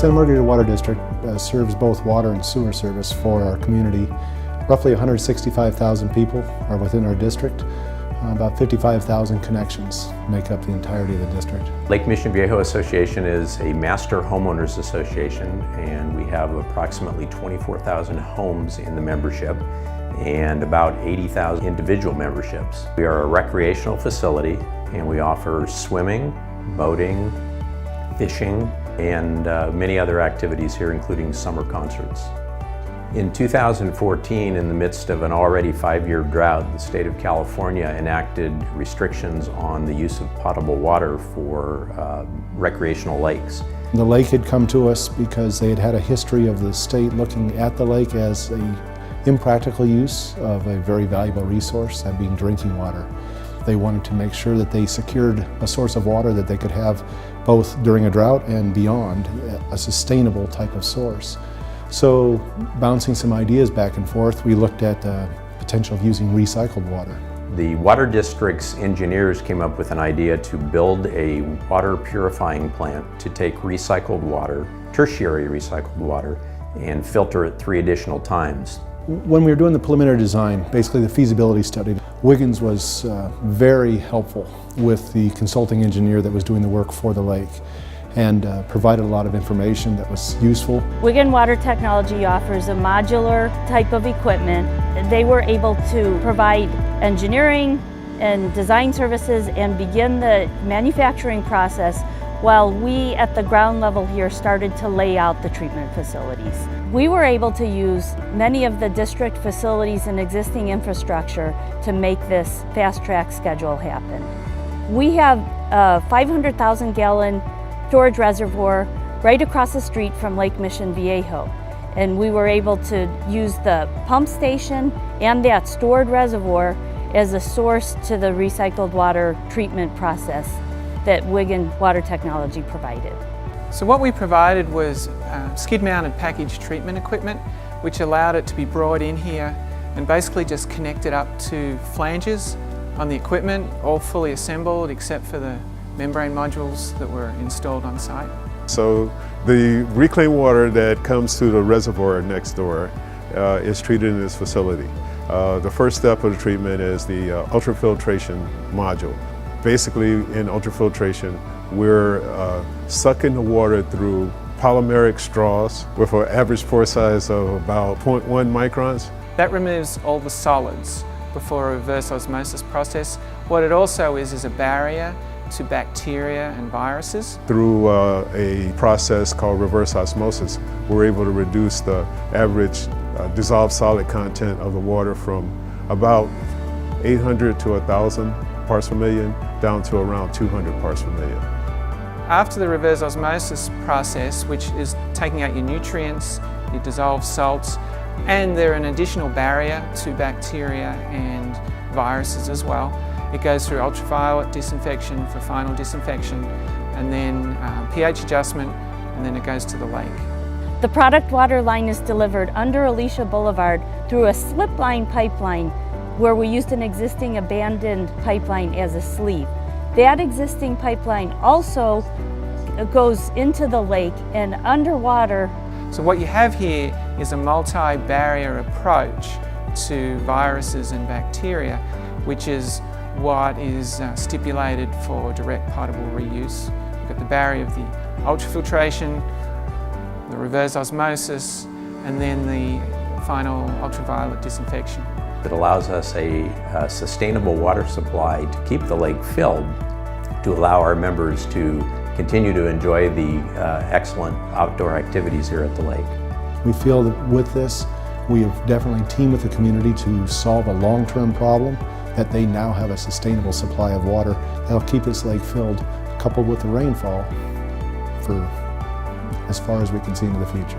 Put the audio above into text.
Santa Margarita Water District serves both water and sewer service for our community. Roughly 165,000 people are within our district. About 55,000 connections make up the entirety of the district. Lake Mission Viejo Association is a master homeowners association, and we have approximately 24,000 homes in the membership and about 80,000 individual memberships. We are a recreational facility, and we offer swimming, boating, fishing, and many other activities here, including summer concerts. In 2014, in the midst of an already 5-year drought, the state of California enacted restrictions on the use of potable water for recreational lakes. The lake had come to us because they had had a history of the state looking at the lake as an impractical use of a very valuable resource, that being drinking water. They wanted to make sure that they secured a source of water that they could have both during a drought and beyond, a sustainable type of source. So, bouncing some ideas back and forth, we looked at the potential of using recycled water. The Water District's engineers came up with an idea to build a water purifying plant to take recycled water, tertiary recycled water, and filter it 3 additional times. When we were doing the preliminary design, basically the feasibility study, Wiggins was very helpful with the consulting engineer that was doing the work for the lake, and provided a lot of information that was useful. Wiggin Water Technology offers a modular type of equipment. They were able to provide engineering and design services and begin the manufacturing process while we at the ground level here started to lay out the treatment facilities. We were able to use many of the district facilities and existing infrastructure to make this fast-track schedule happen. We have a 500,000 gallon storage reservoir right across the street from Lake Mission Viejo. And we were able to use the pump station and that stored reservoir as a source to the recycled water treatment process that Wiggin Water Technology provided. So what we provided was skid-mounted package treatment equipment, which allowed it to be brought in here and basically just connected up to flanges on the equipment, all fully assembled except for the membrane modules that were installed on site. So the reclaimed water that comes to the reservoir next door is treated in this facility. The first step of the treatment is the ultrafiltration module. Basically, in ultrafiltration, we're sucking the water through polymeric straws with an average pore size of about 0.1 microns. That removes all the solids before a reverse osmosis process. What it also is a barrier to bacteria and viruses. Through a process called reverse osmosis, we're able to reduce the average dissolved solid content of the water from about 800 to 1,000 parts per million down to around 200 parts per million. After the reverse osmosis process, which is taking out your nutrients, your dissolved salts, and they're an additional barrier to bacteria and viruses as well. It goes through ultraviolet disinfection for final disinfection, and then pH adjustment, and then it goes to the lake. The product water line is delivered under Alicia Boulevard through a slip line pipeline where we used an existing abandoned pipeline as a sleeve. That existing pipeline also goes into the lake and underwater. So what you have here is a multi-barrier approach to viruses and bacteria, which is what is stipulated for direct potable reuse. You've got the barrier of the ultrafiltration, the reverse osmosis, and then the final ultraviolet disinfection. It allows us a sustainable water supply to keep the lake filled, to allow our members to continue to enjoy the excellent outdoor activities here at the lake. We feel that with this, we have definitely teamed with the community to solve a long-term problem, that they now have a sustainable supply of water that'll keep this lake filled, coupled with the rainfall for as far as we can see into the future.